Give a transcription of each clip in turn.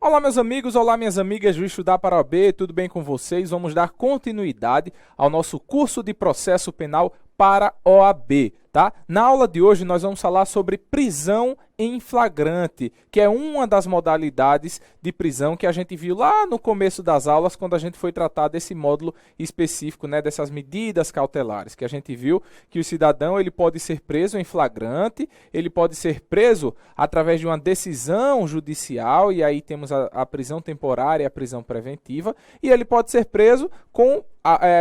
Olá meus amigos, olá minhas amigas do Estudar para a OAB, tudo bem com vocês? Vamos dar continuidade ao nosso curso de processo penal para OAB, tá? Na aula de hoje nós vamos falar sobre prisão em flagrante, que é uma das modalidades de prisão que a gente viu lá no começo das aulas, quando a gente foi tratar desse módulo específico, né, dessas medidas cautelares, que a gente viu que o cidadão ele pode ser preso em flagrante, ele pode ser preso através de uma decisão judicial, e aí temos a prisão temporária e a prisão preventiva, e ele pode ser preso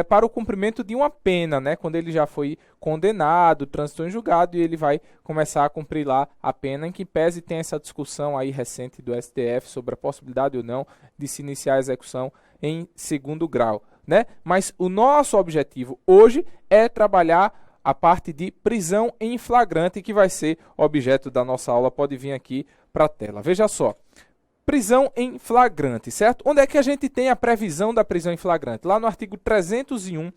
para o cumprimento de uma pena, né, quando ele já foi condenado, transitou em julgado, e ele vai começar a cumprir lá a pena, em que pese tem essa discussão aí recente do STF sobre a possibilidade ou não de se iniciar a execução em segundo grau, né? Mas o nosso objetivo hoje é trabalhar a parte de prisão em flagrante, que vai ser objeto da nossa aula. Pode vir aqui para a tela. Veja só. Prisão em flagrante, certo? Onde é que a gente tem a previsão da prisão em flagrante? Lá no artigo 301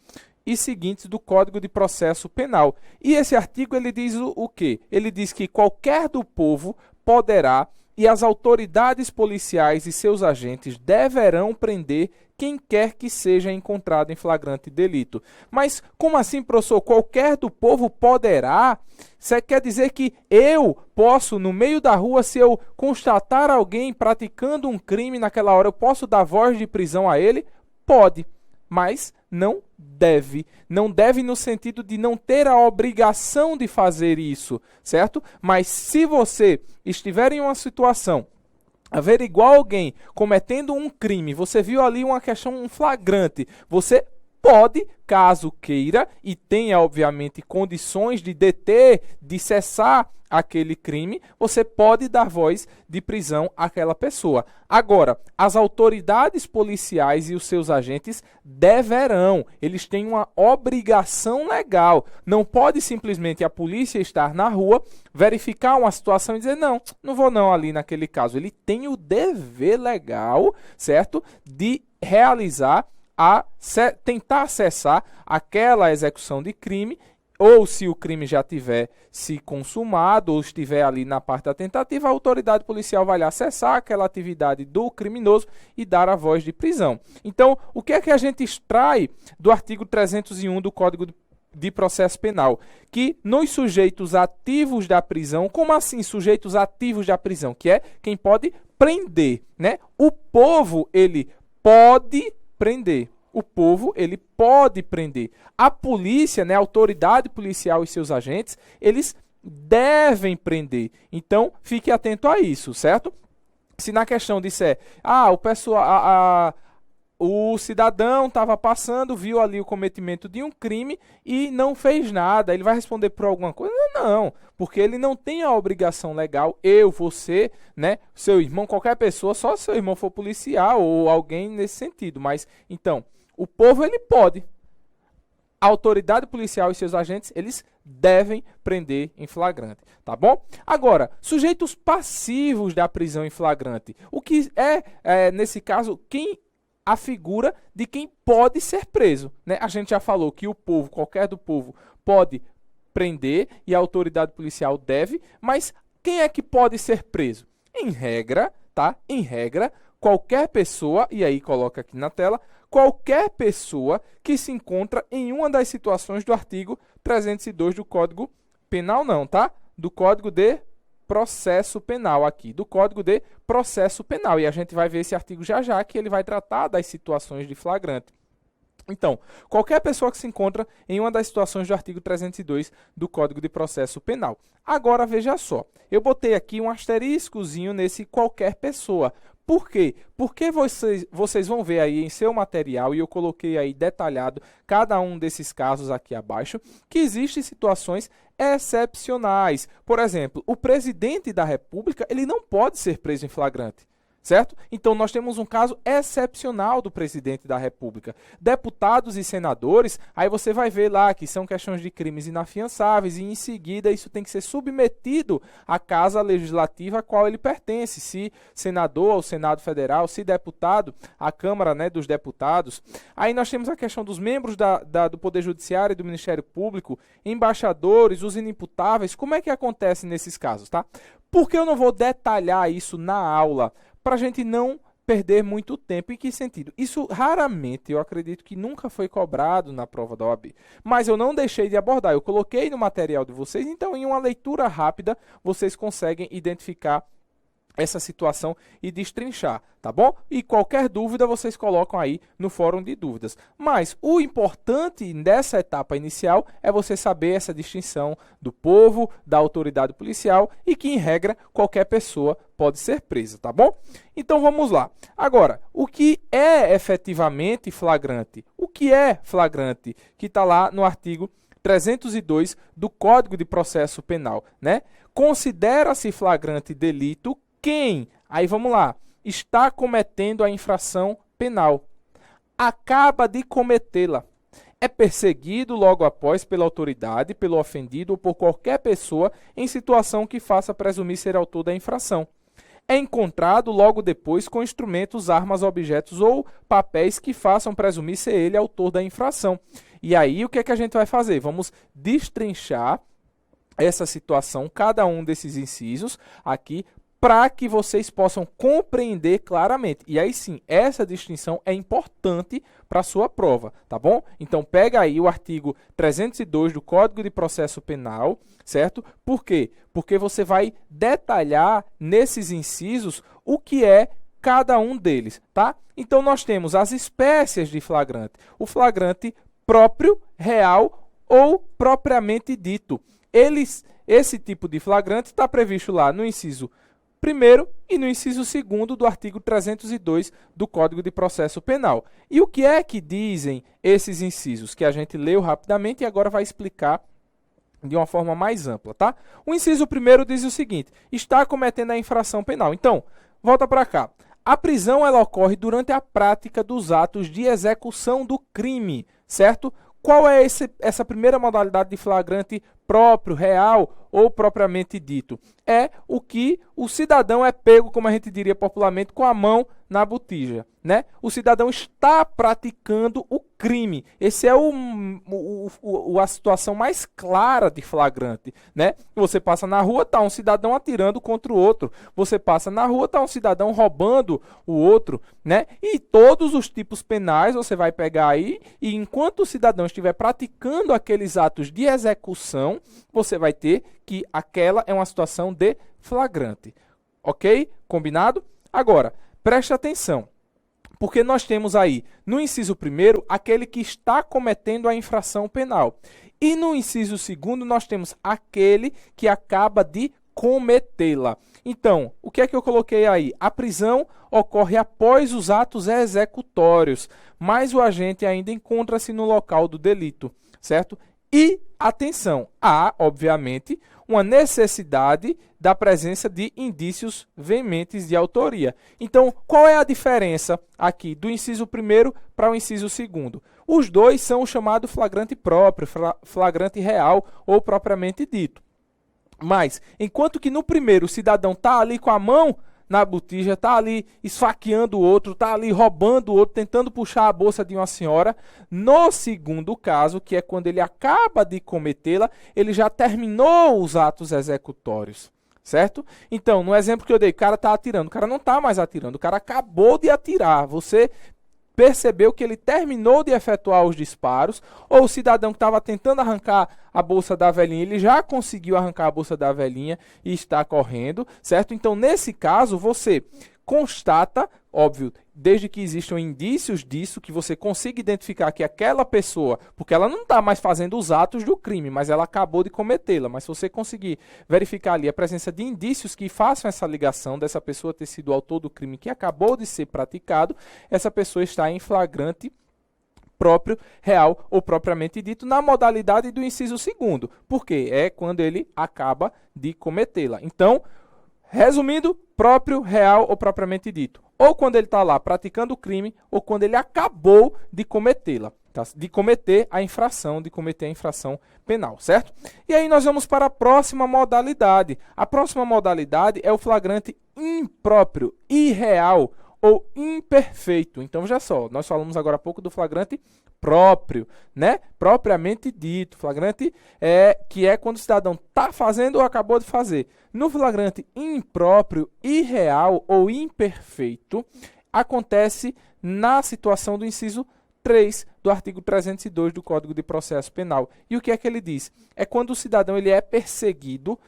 e seguintes do Código de Processo Penal. E esse artigo ele diz o quê? Ele diz que qualquer do povo poderá e as autoridades policiais e seus agentes deverão prender quem quer que seja encontrado em flagrante delito. Mas como assim, professor? Qualquer do povo poderá? Isso quer dizer que eu posso, no meio da rua, se eu constatar alguém praticando um crime naquela hora, eu posso dar voz de prisão a ele? Pode, mas não deve. Não deve no sentido de não ter a obrigação de fazer isso, certo? Mas se você estiver em uma situação, averiguar alguém cometendo um crime, você viu ali uma questão, um flagrante, você pode, caso queira, e tenha, obviamente, condições de deter, de cessar aquele crime, você pode dar voz de prisão àquela pessoa. Agora, as autoridades policiais e os seus agentes deverão, eles têm uma obrigação legal. Não pode simplesmente a polícia estar na rua, verificar uma situação e dizer, não vou não ali naquele caso. Ele tem o dever legal, certo, de realizar tentar acessar aquela execução de crime, ou se o crime já tiver se consumado, ou estiver ali na parte da tentativa, a autoridade policial vai lá acessar aquela atividade do criminoso e dar a voz de prisão. Então, o que é que a gente extrai do artigo 301 do Código de Processo Penal? Que nos sujeitos ativos da prisão, como assim sujeitos ativos da prisão? Que é quem pode prender, né? O povo, ele pode prender. O povo, ele pode prender. A polícia, né, a autoridade policial e seus agentes, eles devem prender. Então, fique atento a isso, certo? Se na questão disser, o cidadão estava passando, viu ali o cometimento de um crime e não fez nada, ele vai responder por alguma coisa? Não, porque ele não tem a obrigação legal, você, né, seu irmão, qualquer pessoa, só se seu irmão for policial ou alguém nesse sentido. Mas, então, o povo, ele pode. A autoridade policial e seus agentes, eles devem prender em flagrante, tá bom? Agora, sujeitos passivos da prisão em flagrante. O que nesse caso, a figura de quem pode ser preso, né? A gente já falou que o povo, qualquer do povo, pode prender e a autoridade policial deve, mas quem é que pode ser preso? Em regra, tá? Em regra, qualquer pessoa, e aí coloca aqui na tela, qualquer pessoa que se encontra em uma das situações do artigo 302 do Código Penal, tá? Do Código de Processo Penal aqui, do Código de Processo Penal. E a gente vai ver esse artigo já, que ele vai tratar das situações de flagrante. Então, qualquer pessoa que se encontra em uma das situações do artigo 302 do Código de Processo Penal. Agora, veja só, eu botei aqui um asteriscozinho nesse qualquer pessoa. Por quê? Porque vocês vão ver aí em seu material, e eu coloquei aí detalhado cada um desses casos aqui abaixo, que existem situações excepcionais. Por exemplo, o presidente da República, ele não pode ser preso em flagrante. Certo? Então, nós temos um caso excepcional do presidente da República. Deputados e senadores, aí você vai ver lá que são questões de crimes inafiançáveis e, em seguida, isso tem que ser submetido à Casa Legislativa a qual ele pertence. Se senador, ao Senado Federal, se deputado, à Câmara, né, dos Deputados. Aí nós temos a questão dos membros do Poder Judiciário e do Ministério Público, embaixadores, os inimputáveis. Como é que acontece nesses casos, tá? Por que eu não vou detalhar isso na aula? para a gente não perder muito tempo. Em que sentido? Isso raramente, eu acredito que nunca foi cobrado na prova da OAB, mas eu não deixei de abordar, eu coloquei no material de vocês, então em uma leitura rápida vocês conseguem identificar essa situação e destrinchar, tá bom? E qualquer dúvida vocês colocam aí no fórum de dúvidas. Mas o importante dessa etapa inicial é você saber essa distinção do povo, da autoridade policial e que, em regra, qualquer pessoa pode ser presa, tá bom? Então vamos lá. Agora, o que é efetivamente flagrante? O que é flagrante? Que está lá no artigo 302 do Código de Processo Penal, né? Considera-se flagrante delito quem, aí vamos lá, está cometendo a infração penal, acaba de cometê-la, é perseguido logo após pela autoridade, pelo ofendido ou por qualquer pessoa em situação que faça presumir ser autor da infração. É encontrado logo depois com instrumentos, armas, objetos ou papéis que façam presumir ser ele autor da infração. E aí o que é que a gente vai fazer? Vamos destrinchar essa situação, cada um desses incisos aqui, para que vocês possam compreender claramente. E aí sim, essa distinção é importante para a sua prova, tá bom? Então pega aí o artigo 302 do Código de Processo Penal, certo? Por quê? Porque você vai detalhar nesses incisos o que é cada um deles, tá? Então nós temos as espécies de flagrante. O flagrante próprio, real ou propriamente dito. Esse tipo de flagrante está previsto lá no inciso 1º e no inciso 2º do artigo 302 do Código de Processo Penal. E o que é que dizem esses incisos? Que a gente leu rapidamente e agora vai explicar de uma forma mais ampla, tá? O inciso 1º diz o seguinte: está cometendo a infração penal. Então, volta para cá. A prisão ela ocorre durante a prática dos atos de execução do crime, certo? Qual é essa primeira modalidade de flagrante próprio, real ou propriamente dito? É o que o cidadão é pego, como a gente diria popularmente, com a mão na botija, né? O cidadão está praticando o crime. Esse é a situação mais clara de flagrante, né? Você passa na rua, tá um cidadão atirando contra o outro. Você passa na rua, tá um cidadão roubando o outro, né? E todos os tipos penais você vai pegar aí, e enquanto o cidadão estiver praticando aqueles atos de execução, você vai ter que aquela é uma situação de flagrante. Ok? Combinado? Agora, preste atenção, porque nós temos aí, no inciso 1º, aquele que está cometendo a infração penal. E no inciso 2º, nós temos aquele que acaba de cometê-la. Então, o que é que eu coloquei aí? A prisão ocorre após os atos executórios, mas o agente ainda encontra-se no local do delito, certo? E, atenção, há, obviamente, uma necessidade da presença de indícios veementes de autoria. Então, qual é a diferença aqui do inciso 1º para o inciso 2º? Os dois são o chamado flagrante próprio, flagrante real ou propriamente dito. Mas, enquanto que no primeiro o cidadão está ali com a mão na botija, está ali esfaqueando o outro, está ali roubando o outro, tentando puxar a bolsa de uma senhora. No segundo caso, que é quando ele acaba de cometê-la, ele já terminou os atos executórios, certo? Então, no exemplo que eu dei, o cara está atirando, o cara não está mais atirando, o cara acabou de atirar, você percebeu que ele terminou de efetuar os disparos, ou o cidadão que estava tentando arrancar a bolsa da velhinha, ele já conseguiu arrancar a bolsa da velhinha e está correndo, certo? Então, nesse caso, você constata, óbvio, desde que existam indícios disso, que você consiga identificar que aquela pessoa, porque ela não está mais fazendo os atos do crime, mas ela acabou de cometê-la, mas se você conseguir verificar ali a presença de indícios que façam essa ligação dessa pessoa ter sido o autor do crime que acabou de ser praticado, essa pessoa está em flagrante próprio, real ou propriamente dito, na modalidade do inciso 2º, porque é quando ele acaba de cometê-la. Então, resumindo, próprio, real ou propriamente dito. Ou quando ele está lá praticando o crime, ou quando ele acabou de cometê-la, tá? De cometer a infração penal, certo? E aí nós vamos para a próxima modalidade. A próxima modalidade é o flagrante impróprio, irreal ou imperfeito. Então, veja só, nós falamos agora há pouco do flagrante próprio, né? Propriamente dito, flagrante que é quando o cidadão está fazendo ou acabou de fazer. No flagrante impróprio, irreal ou imperfeito, acontece na situação do inciso 3 do artigo 302 do Código de Processo Penal. E o que é que ele diz? É quando o cidadão ele é perseguido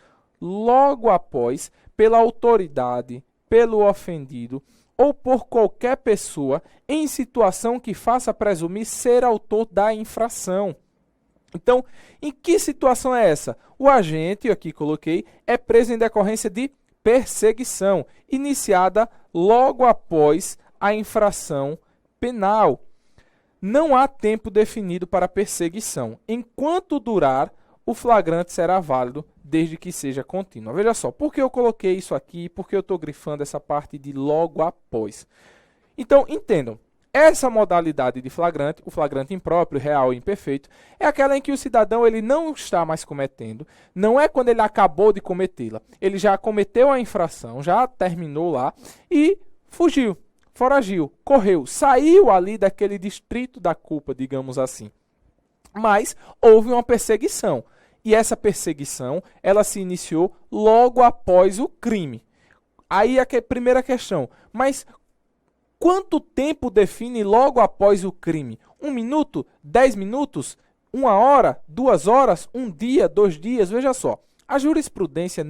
logo após pela autoridade, pelo ofendido ou por qualquer pessoa em situação que faça presumir ser autor da infração. Então, em que situação é essa? O agente, aqui coloquei, é preso em decorrência de perseguição, iniciada logo após a infração penal. Não há tempo definido para perseguição. Enquanto durar, o flagrante será válido desde que seja contínuo. Veja só, por que eu coloquei isso aqui? Por que eu estou grifando essa parte de logo após? Então, entendam. Essa modalidade de flagrante, o flagrante impróprio, real e imperfeito, é aquela em que o cidadão ele não está mais cometendo, não é quando ele acabou de cometê-la. Ele já cometeu a infração, já terminou lá e fugiu, foragiu, correu, saiu ali daquele distrito da culpa, digamos assim. Mas houve uma perseguição. E essa perseguição, ela se iniciou logo após o crime. Aí a primeira questão, mas quanto tempo define logo após o crime? 1 minuto? 10 minutos? 1 hora? 2 horas? 1 dia? 2 dias? Veja só. A jurisprudência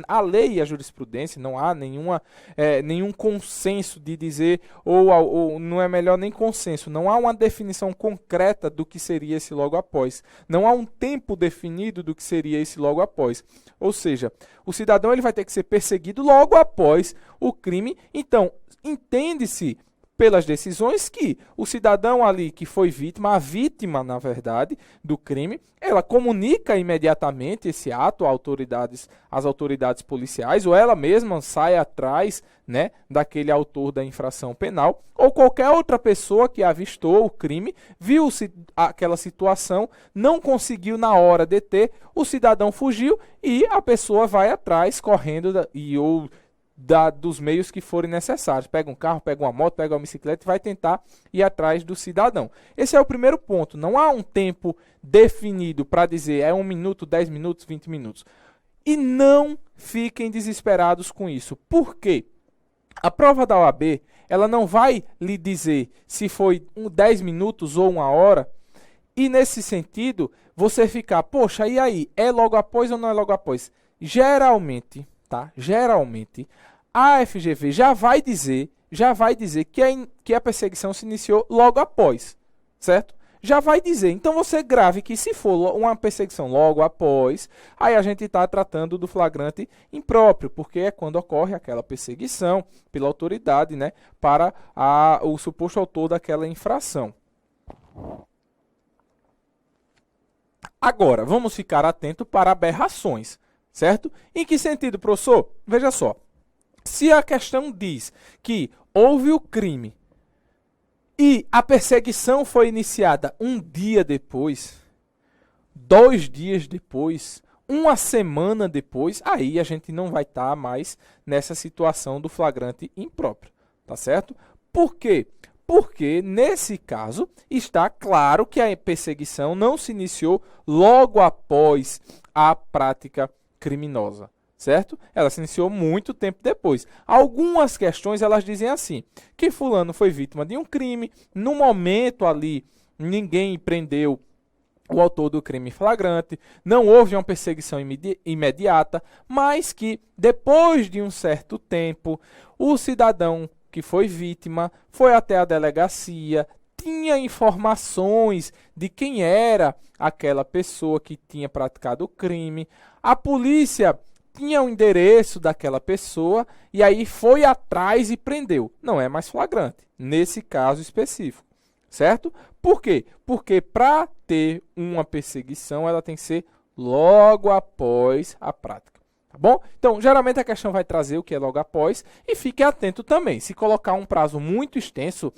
a lei e a jurisprudência, não há nenhum consenso de dizer, ou não é melhor nem consenso, não há uma definição concreta do que seria esse logo após. Não há um tempo definido do que seria esse logo após. Ou seja, o cidadão ele vai ter que ser perseguido logo após o crime. Então, entende-se pelas decisões que o cidadão ali que foi vítima, a vítima, na verdade, do crime, ela comunica imediatamente esse ato às autoridades policiais, ou ela mesma sai atrás, né, daquele autor da infração penal, ou qualquer outra pessoa que avistou o crime, viu aquela situação, não conseguiu na hora deter, o cidadão fugiu e a pessoa vai atrás, correndo dos meios que forem necessários. Pega um carro, pega uma moto, pega uma bicicleta e vai tentar ir atrás do cidadão. Esse é o primeiro ponto. Não há um tempo definido para dizer é 1 minuto, 10 minutos, 20 minutos. E não fiquem desesperados com isso. Por quê? A prova da OAB, ela não vai lhe dizer se foi 10 minutos ou 1 hora. E nesse sentido, você ficar, poxa, e aí? É logo após ou não é logo após? Geralmente, a FGV já vai dizer que a perseguição se iniciou logo após, certo? Já vai dizer. Então você grave que se for uma perseguição logo após, aí a gente está tratando do flagrante impróprio, porque é quando ocorre aquela perseguição pela autoridade, né, para o suposto autor daquela infração. Agora, vamos ficar atento para aberrações, certo? Em que sentido, professor? Veja só. Se a questão diz que houve o crime e a perseguição foi iniciada 1 dia depois, 2 dias depois, 1 semana depois, aí a gente não vai estar mais nessa situação do flagrante impróprio, tá certo? Por quê? Porque, nesse caso, está claro que a perseguição não se iniciou logo após a prática criminosa, certo? Ela se iniciou muito tempo depois. Algumas questões, elas dizem assim, que fulano foi vítima de um crime, no momento ali, ninguém prendeu o autor do crime flagrante, não houve uma perseguição imediata, mas que, depois de um certo tempo, o cidadão que foi vítima foi até a delegacia, tinha informações de quem era aquela pessoa que tinha praticado o crime, a polícia tinha o endereço daquela pessoa e aí foi atrás e prendeu. Não é mais flagrante, nesse caso específico, certo? Por quê? Porque para ter uma perseguição, ela tem que ser logo após a prática. Tá bom? Então, geralmente a questão vai trazer o que é logo após e fique atento também. Se colocar um prazo muito extenso,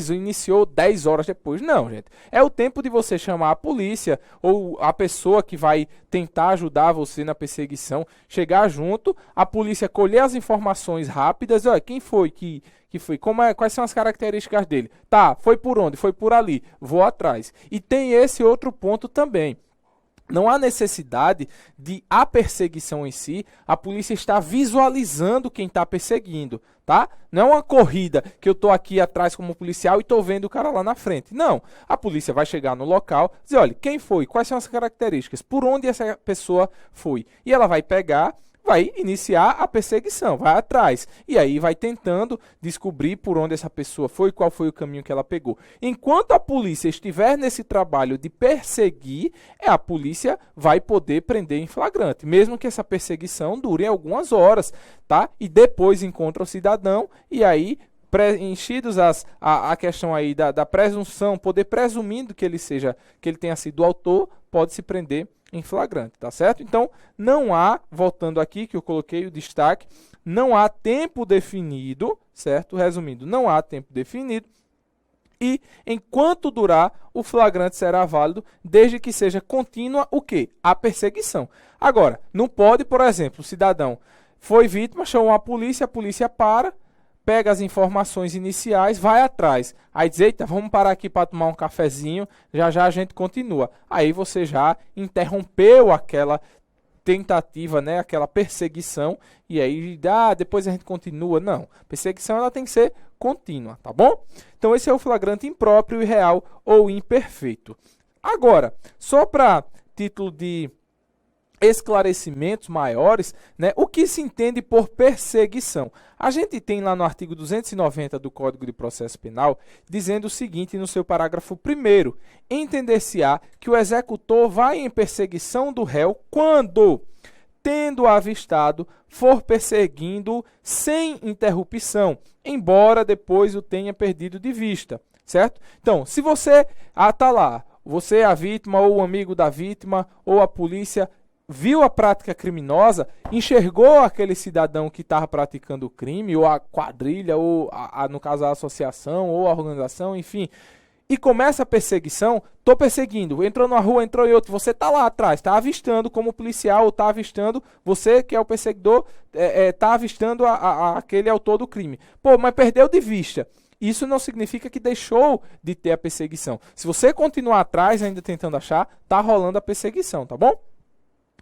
iniciou 10 horas depois. Não, gente. É o tempo de você chamar a polícia ou a pessoa que vai tentar ajudar você na perseguição, chegar junto, a polícia colher as informações rápidas. Olha, quem foi que foi? Quais são as características dele? Tá, foi por onde? Foi por ali. Vou atrás. E tem esse outro ponto também. Não há necessidade de a perseguição em si, a polícia está visualizando quem está perseguindo, tá? Não é uma corrida que eu estou aqui atrás como policial e estou vendo o cara lá na frente. Não, a polícia vai chegar no local, dizer, olha, quem foi? Quais são as características? Por onde essa pessoa foi? E ela vai pegar, vai iniciar a perseguição, vai atrás. E aí vai tentando descobrir por onde essa pessoa foi, qual foi o caminho que ela pegou. Enquanto a polícia estiver nesse trabalho de perseguir, a polícia vai poder prender em flagrante, mesmo que essa perseguição dure algumas horas, tá? E depois encontra o cidadão e aí preenchidos a questão aí da presunção, poder presumindo que ele tenha sido o autor, pode se prender em flagrante, tá certo? Então, não há, voltando aqui que eu coloquei o destaque, não há tempo definido, certo? Resumindo, não há tempo definido e enquanto durar, o flagrante será válido desde que seja contínua o quê? A perseguição. Agora, não pode, por exemplo, o cidadão foi vítima, chamou a polícia para, pega as informações iniciais, vai atrás. Aí diz, eita, vamos parar aqui para tomar um cafezinho, já já a gente continua. Aí você já interrompeu aquela tentativa, né, aquela perseguição, e aí depois a gente continua. Não, perseguição ela tem que ser contínua, tá bom? Então esse é o flagrante impróprio, irreal ou imperfeito. Agora, só para título de esclarecimentos maiores, né, o que se entende por perseguição? A gente tem lá no artigo 290 do Código de Processo Penal, dizendo o seguinte no seu parágrafo 1º, entender-se-á que o executor vai em perseguição do réu quando, tendo avistado, for perseguindo sem interrupção, embora depois o tenha perdido de vista, certo? Então, se você tá lá, você é a vítima ou o amigo da vítima ou a polícia viu a prática criminosa, enxergou aquele cidadão que estava praticando o crime, ou a quadrilha, ou no caso a associação, ou a organização, enfim, e começa a perseguição, estou perseguindo, entrou numa rua, entrou em outra, você está lá atrás, está avistando como policial, ou está avistando, você que é o perseguidor, está avistando aquele autor do crime. Pô, mas perdeu de vista. Isso não significa que deixou de ter a perseguição. Se você continuar atrás, ainda tentando achar, está rolando a perseguição, tá bom?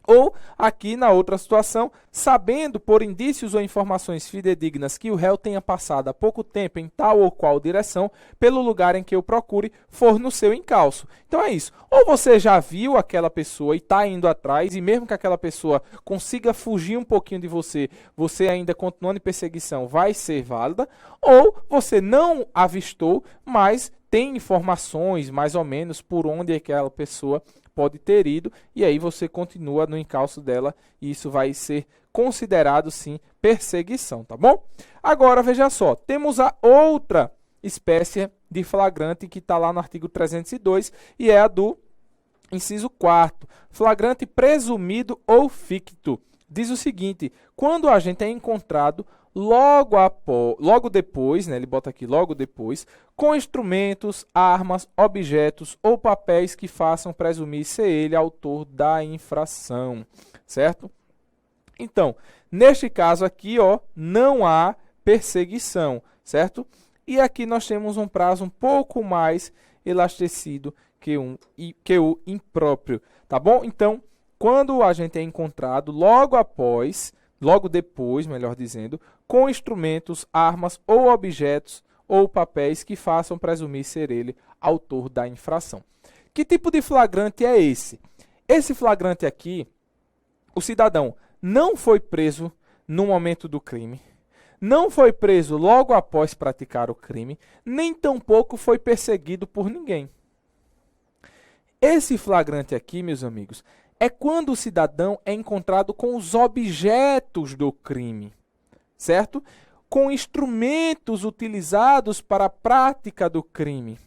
Ou, aqui na outra situação, sabendo por indícios ou informações fidedignas que o réu tenha passado há pouco tempo em tal ou qual direção, pelo lugar em que o procure, for no seu encalço. Então é isso. Ou você já viu aquela pessoa e está indo atrás, e mesmo que aquela pessoa consiga fugir um pouquinho de você, você ainda continuando em perseguição, vai ser válida. Ou você não avistou, mas tem informações mais ou menos por onde aquela pessoa pode ter ido, e aí você continua no encalço dela, e isso vai ser considerado, sim, perseguição, tá bom? Agora, veja só, temos a outra espécie de flagrante que está lá no artigo 302, e é a do inciso 4º, flagrante presumido ou ficto. Diz o seguinte, quando o agente é encontrado logo depois, né, ele bota aqui logo depois, com instrumentos, armas, objetos ou papéis que façam presumir ser ele autor da infração, certo? Então, neste caso aqui, ó, não há perseguição, certo? E aqui nós temos um prazo um pouco mais elastecido que o impróprio, tá bom? Então, quando o agente é encontrado logo depois, melhor dizendo, com instrumentos, armas ou objetos ou papéis que façam presumir ser ele autor da infração. Que tipo de flagrante é esse? Esse flagrante aqui, o cidadão não foi preso no momento do crime, não foi preso logo após praticar o crime, nem tampouco foi perseguido por ninguém. Esse flagrante aqui, meus amigos, é quando o cidadão é encontrado com os objetos do crime, certo? Com instrumentos utilizados para a prática do crime,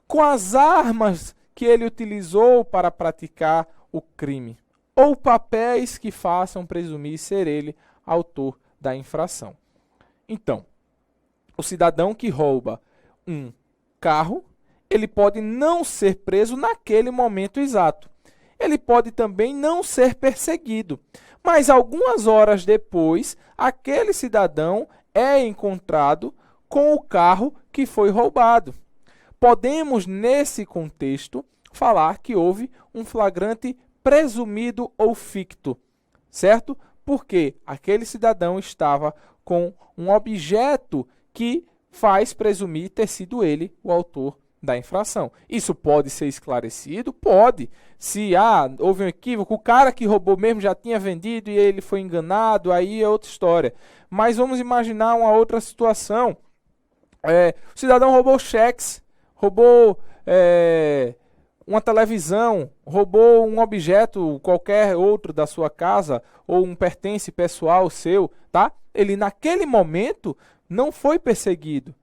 com as armas que ele utilizou para praticar o crime. ou papéis que façam presumir ser ele autor da infração. Então, o cidadão que rouba um carro, ele pode não ser preso naquele momento exato. Ele pode também não ser perseguido, mas algumas horas depois, aquele cidadão é encontrado com o carro que foi roubado. Podemos, nesse contexto, falar que houve um flagrante presumido ou ficto, certo? Porque aquele cidadão estava com um objeto que faz presumir ter sido ele o autor da infração. Isso pode ser esclarecido? Pode. Se houve um equívoco, o cara que roubou mesmo já tinha vendido e ele foi enganado, aí é outra história. Mas vamos imaginar uma outra situação. O cidadão roubou cheques, roubou uma televisão, roubou um objeto qualquer outro da sua casa ou um pertence pessoal seu, tá? Ele naquele momento não foi perseguido,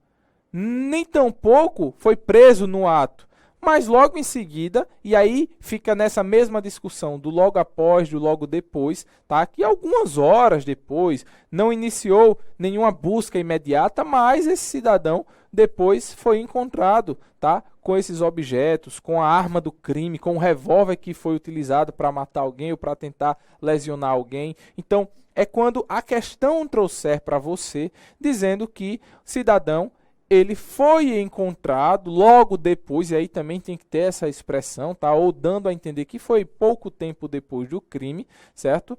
nem tampouco foi preso no ato, mas logo em seguida, e aí fica nessa mesma discussão do logo após, do logo depois, tá? Que algumas horas depois não iniciou nenhuma busca imediata, mas esse cidadão depois foi encontrado, tá? Com esses objetos, com a arma do crime, com o revólver que foi utilizado para matar alguém ou para tentar lesionar alguém. Então, é quando a questão trouxer para você dizendo que o cidadão ele foi encontrado logo depois, e aí também tem que ter essa expressão, tá? Ou dando a entender que foi pouco tempo depois do crime, certo?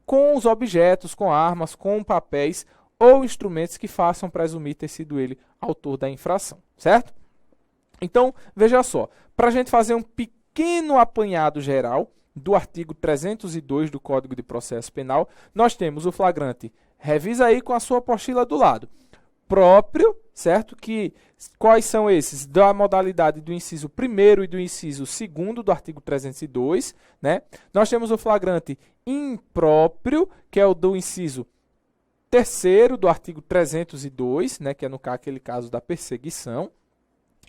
Com os objetos, com armas, com papéis ou instrumentos que façam presumir ter sido ele autor da infração, certo? Então, veja só, para a gente fazer um pequeno apanhado geral do artigo 302 do Código de Processo Penal, nós temos o flagrante, revisa aí com a sua apostila do lado, próprio, certo? Quais são esses? Da modalidade do inciso 1º e do inciso 2º do artigo 302, né? Nós temos o flagrante impróprio, que é o do inciso 3º do artigo 302, né? Que é aquele caso da perseguição.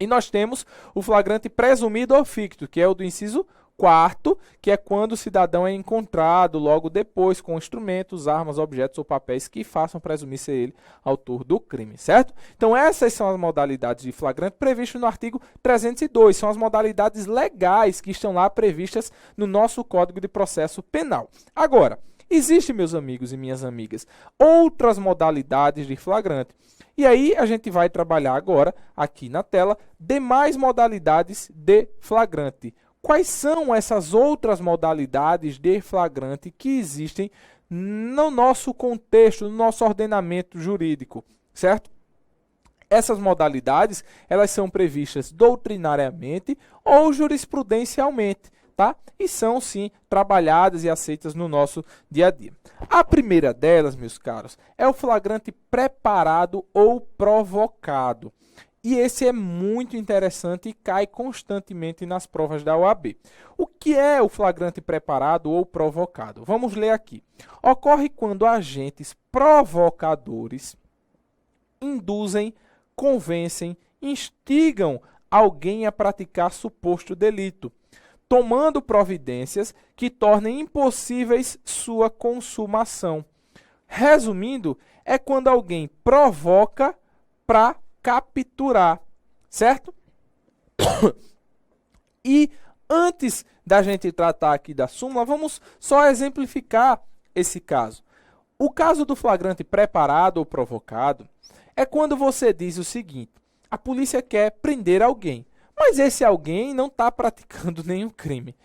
E nós temos o flagrante presumido ou ficto, que é o do inciso 4º, que é quando o cidadão é encontrado logo depois com instrumentos, armas, objetos ou papéis que façam presumir ser ele autor do crime, certo? Então essas são as modalidades de flagrante previstas no artigo 302, são as modalidades legais que estão lá previstas no nosso Código de Processo Penal. Agora, existem, meus amigos e minhas amigas, outras modalidades de flagrante. E aí a gente vai trabalhar agora, aqui na tela, demais modalidades de flagrante. Quais são essas outras modalidades de flagrante que existem no nosso contexto, no nosso ordenamento jurídico, certo? Essas modalidades, elas são previstas doutrinariamente ou jurisprudencialmente, tá? E são, sim, trabalhadas e aceitas no nosso dia a dia. A primeira delas, meus caros, é o flagrante preparado ou provocado. E esse é muito interessante e cai constantemente nas provas da OAB. O que é o flagrante preparado ou provocado? Vamos ler aqui. Ocorre quando agentes provocadores induzem, convencem, instigam alguém a praticar suposto delito, tomando providências que tornem impossíveis sua consumação. Resumindo, é quando alguém provoca para capturar, certo? E antes da gente tratar aqui da súmula, vamos só exemplificar esse caso. O caso do flagrante preparado ou provocado é quando você diz o seguinte: a polícia quer prender alguém, mas esse alguém não está praticando nenhum crime.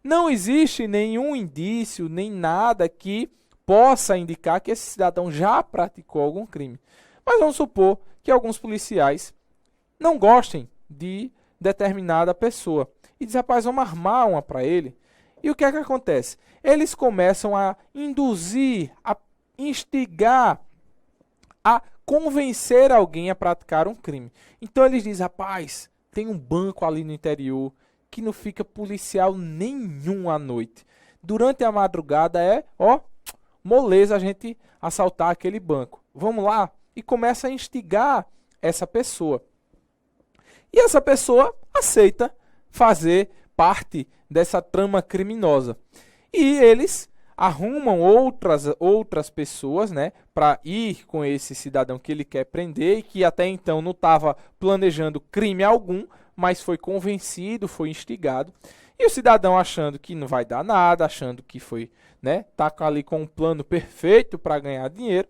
Não existe nenhum indício, nem nada que possa indicar que esse cidadão já praticou algum crime. Mas vamos supor que alguns policiais não gostem de determinada pessoa e dizem, rapaz, vamos armar uma para ele. E o que é que acontece? Eles começam a induzir, a instigar, a convencer alguém a praticar um crime. Então eles dizem, rapaz, tem um banco ali no interior que não fica policial nenhum à noite. Durante a madrugada moleza a gente assaltar aquele banco. Vamos lá? E começa a instigar essa pessoa. E essa pessoa aceita fazer parte dessa trama criminosa. E eles arrumam outras pessoas, né, para ir com esse cidadão que ele quer prender e que até então não estava planejando crime algum, mas foi convencido, foi instigado. E o cidadão achando que não vai dar nada, achando que foi, né, tá ali com um plano perfeito para ganhar dinheiro,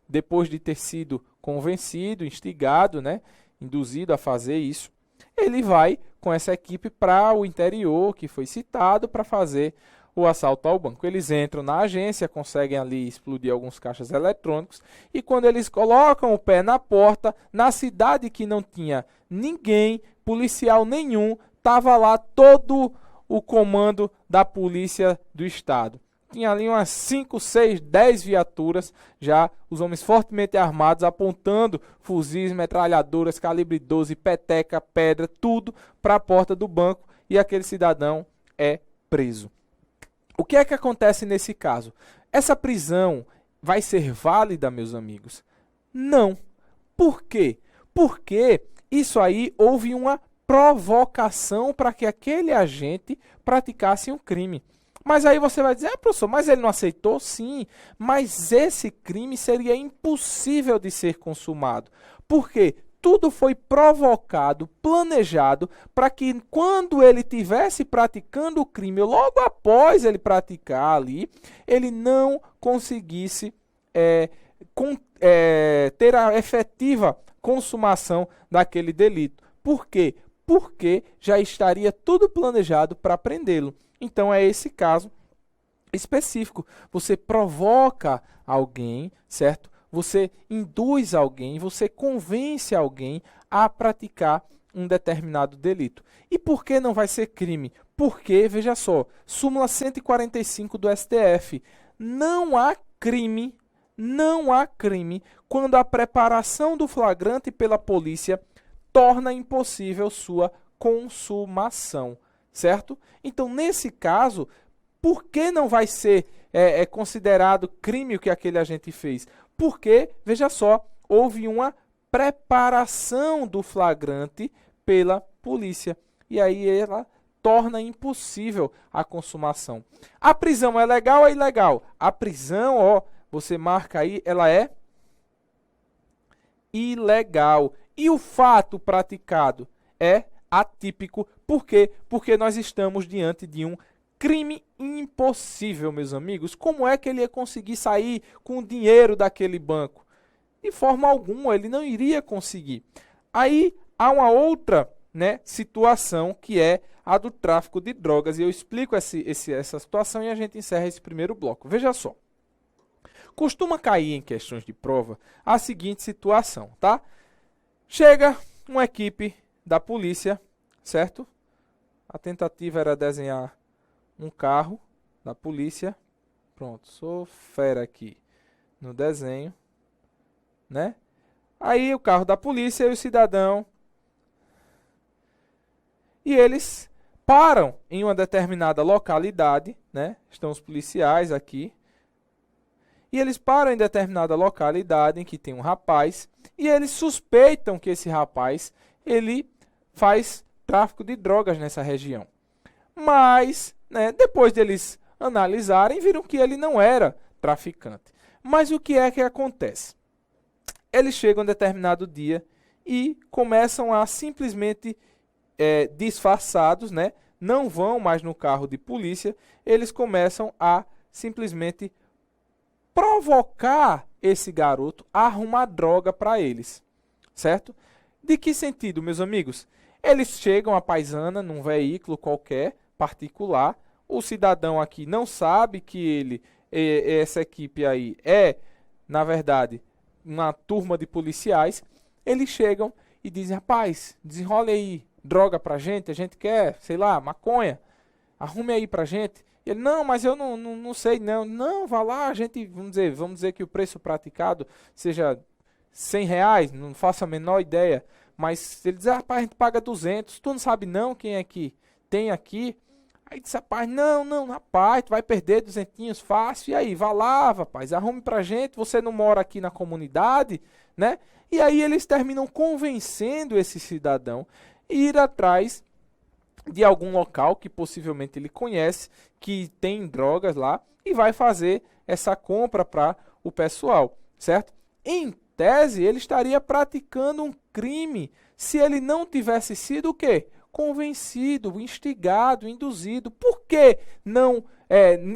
depois de ter sido convencido, instigado, né, induzido a fazer isso, ele vai com essa equipe para o interior, que foi citado, para fazer o assalto ao banco. Eles entram na agência, conseguem ali explodir alguns caixas eletrônicos, e quando eles colocam o pé na porta, na cidade que não tinha ninguém, policial nenhum, estava lá todo o comando da polícia do estado. Tinha ali umas 5, 6, 10 viaturas, já os homens fortemente armados, apontando fuzis, metralhadoras, calibre 12, peteca, pedra, tudo para a porta do banco, e aquele cidadão é preso. O que é que acontece nesse caso? Essa prisão vai ser válida, meus amigos? Não. Por quê? Porque isso aí houve uma provocação para que aquele agente praticasse um crime. Mas aí você vai dizer, professor, mas ele não aceitou? Sim, mas esse crime seria impossível de ser consumado. Por quê? Tudo foi provocado, planejado, para que quando ele estivesse praticando o crime, logo após ele praticar ali, ele não conseguisse ter a efetiva consumação daquele delito. Por quê? Porque já estaria tudo planejado para prendê-lo. Então é esse caso específico. Você provoca alguém, certo? Você induz alguém, você convence alguém a praticar um determinado delito. E por que não vai ser crime? Porque, veja só, súmula 145 do STF, não há crime quando a preparação do flagrante pela polícia torna impossível sua consumação, certo? Então, nesse caso, por que não vai ser considerado crime o que aquele agente fez? Porque, veja só, houve uma preparação do flagrante pela polícia. E aí ela torna impossível a consumação. A prisão é legal ou é ilegal? A prisão, ó, você marca aí, ela é ilegal. E o fato praticado é atípico. Por quê? Porque nós estamos diante de um crime impossível, meus amigos. Como é que ele ia conseguir sair com o dinheiro daquele banco? De forma alguma, ele não iria conseguir. Aí há uma outra, né, situação que é a do tráfico de drogas. E eu explico essa situação e a gente encerra esse primeiro bloco. Veja só. Costuma cair em questões de prova a seguinte situação, tá? Chega uma equipe da polícia, certo? A tentativa era desenhar um carro da polícia. Pronto, sou fera aqui no desenho, né? Aí o carro da polícia e o cidadão. E eles param em uma determinada localidade, né? Estão os policiais aqui. E eles param em determinada localidade em que tem um rapaz. E eles suspeitam que esse rapaz, ele faz tráfico de drogas nessa região. Mas, né, depois deles analisarem, viram que ele não era traficante. Mas o que é que acontece? Eles chegam em determinado dia e começam a simplesmente, disfarçados, né, não vão mais no carro de polícia, eles começam a simplesmente provocar esse garoto a arrumar droga para eles, certo? De que sentido, meus amigos? Eles chegam à paisana num veículo qualquer, particular, o cidadão aqui não sabe que essa equipe aí na verdade, uma turma de policiais. Eles chegam e dizem, rapaz, desenrole aí droga pra gente, a gente quer, sei lá, maconha, arrume aí pra gente. Ele, não, mas eu não sei, não. Não, vá lá, a gente, vamos dizer que o preço praticado seja R$100, não faço a menor ideia. Mas ele diz, rapaz, a gente paga 200, tu não sabe não quem é que tem aqui? Aí disse, rapaz, não, rapaz, tu vai perder 200 fácil. E aí, vá lá, rapaz, arrume pra gente, você não mora aqui na comunidade, né? E aí eles terminam convencendo esse cidadão a ir atrás de algum local que possivelmente ele conhece, que tem drogas lá, e vai fazer essa compra para o pessoal, certo? Em tese, ele estaria praticando um crime se ele não tivesse sido o quê? Convencido, instigado, induzido. Por que não?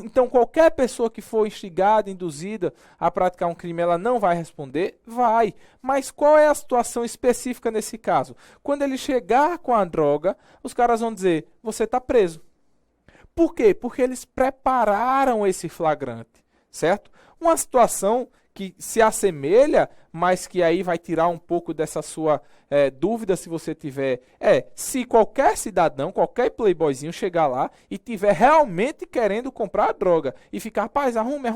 Então, qualquer pessoa que for instigada, induzida a praticar um crime, ela não vai responder? Vai. Mas qual é a situação específica nesse caso? Quando ele chegar com a droga, os caras vão dizer, você está preso. Por quê? Porque eles prepararam esse flagrante, certo? Uma situação que se assemelha, mas que aí vai tirar um pouco dessa sua dúvida se você tiver, se qualquer cidadão, qualquer playboyzinho chegar lá e tiver realmente querendo comprar a droga e ficar, rapaz, arrume,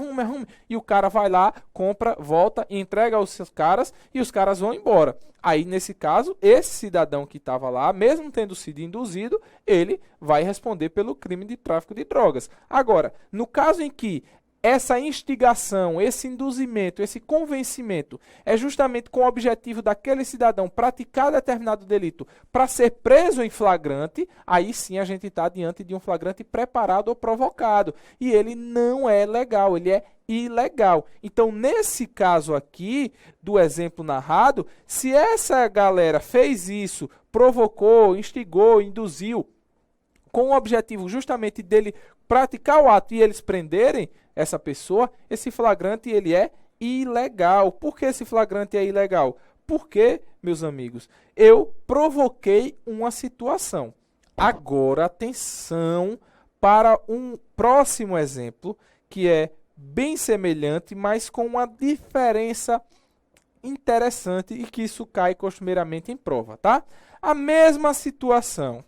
e o cara vai lá, compra, volta, entrega aos seus caras e os caras vão embora. Aí, nesse caso, esse cidadão que estava lá, mesmo tendo sido induzido, ele vai responder pelo crime de tráfico de drogas. Agora, no caso em que essa instigação, esse induzimento, esse convencimento é justamente com o objetivo daquele cidadão praticar determinado delito para ser preso em flagrante, aí sim a gente está diante de um flagrante preparado ou provocado. E ele não é legal, ele é ilegal. Então, nesse caso aqui, do exemplo narrado, se essa galera fez isso, provocou, instigou, induziu, com o objetivo justamente dele praticar o ato e eles prenderem essa pessoa, esse flagrante ele é ilegal. Por que esse flagrante é ilegal? Porque, meus amigos, eu provoquei uma situação. Agora, atenção para um próximo exemplo, que é bem semelhante, mas com uma diferença interessante e que isso cai costumeiramente em prova, tá? A mesma situação,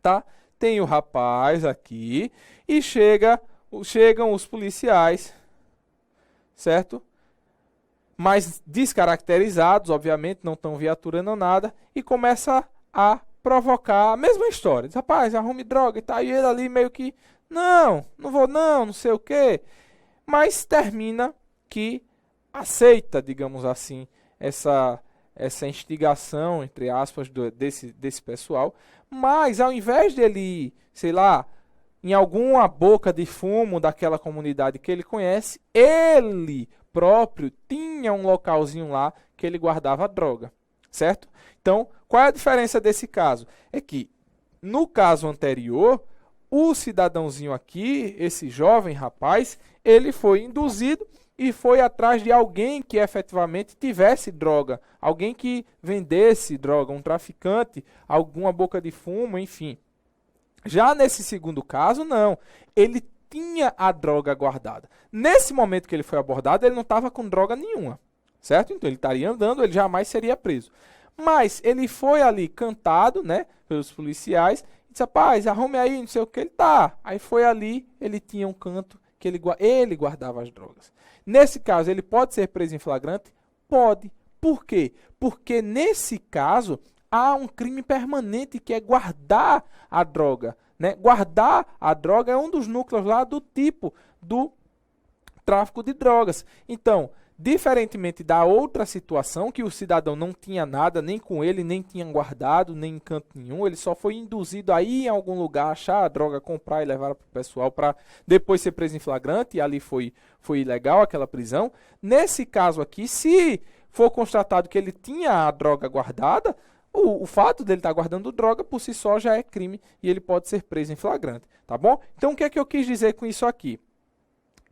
tá? Tem o rapaz aqui e chegam os policiais, certo? Mas descaracterizados, obviamente, não estão viaturando nada, e começa a provocar a mesma história. Diz, rapaz, arrume droga e tal. E ele ali meio que, não vou não sei o quê. Mas termina que aceita, digamos assim, essa instigação, entre aspas, desse pessoal. Mas ao invés dele, sei lá, em alguma boca de fumo daquela comunidade que ele conhece, ele próprio tinha um localzinho lá que ele guardava droga, certo? Então, qual é a diferença desse caso? É que, no caso anterior, o cidadãozinho aqui, esse jovem rapaz, ele foi induzido e foi atrás de alguém que efetivamente tivesse droga, alguém que vendesse droga, um traficante, alguma boca de fumo, enfim. Já nesse segundo caso, não. Ele tinha a droga guardada. Nesse momento que ele foi abordado, ele não estava com droga nenhuma, certo? Então ele estaria andando, ele jamais seria preso. Mas ele foi ali cantado, né, pelos policiais, e disse, rapaz, arrume aí, não sei o que ele tá. Aí foi ali, ele tinha um canto que ele guardava as drogas. Nesse caso, ele pode ser preso em flagrante? Pode. Por quê? Porque nesse caso há um crime permanente que é guardar a droga, né? Guardar a droga é um dos núcleos lá do tipo do tráfico de drogas. Então, diferentemente da outra situação, que o cidadão não tinha nada, nem com ele, nem tinha guardado, nem em canto nenhum, ele só foi induzido a ir em algum lugar, achar a droga, comprar e levar para o pessoal para depois ser preso em flagrante, e ali foi ilegal aquela prisão. Nesse caso aqui, se for constatado que ele tinha a droga guardada, o fato dele estar guardando droga por si só já é crime e ele pode ser preso em flagrante, tá bom? Então, o que é que eu quis dizer com isso aqui?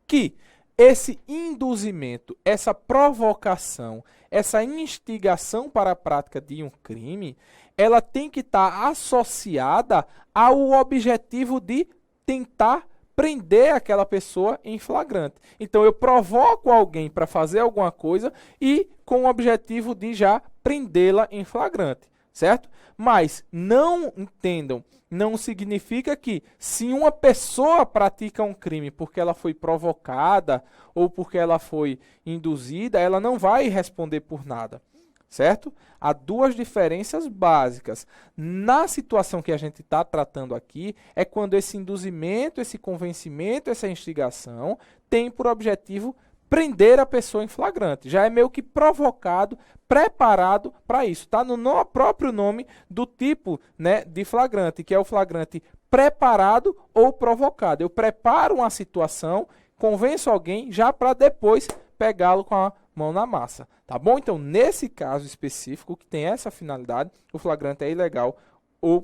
Que esse induzimento, essa provocação, essa instigação para a prática de um crime, ela tem que estar associada ao objetivo de tentar prender aquela pessoa em flagrante. Então, eu provoco alguém para fazer alguma coisa e com o objetivo de já prendê-la em flagrante, certo? Mas não entendam, não significa que se uma pessoa pratica um crime porque ela foi provocada ou porque ela foi induzida, ela não vai responder por nada, certo? Há duas diferenças básicas. Na situação que a gente está tratando aqui, é quando esse induzimento, esse convencimento, essa instigação tem por objetivo prender a pessoa em flagrante. Já é meio que provocado, preparado para isso. Está no próprio nome do tipo, né, de flagrante, que é o flagrante preparado ou provocado. Eu preparo uma situação, convenço alguém já para depois pegá-lo com a mão na massa. Tá bom? Então, nesse caso específico, que tem essa finalidade, o flagrante é ilegal, o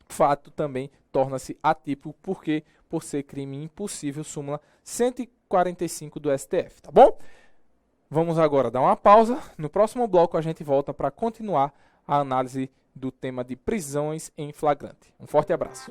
fato também torna-se atípico, porque por ser crime impossível, súmula 145 do STF, tá bom? Vamos agora dar uma pausa. No próximo bloco a gente volta para continuar a análise do tema de prisões em flagrante. Um forte abraço.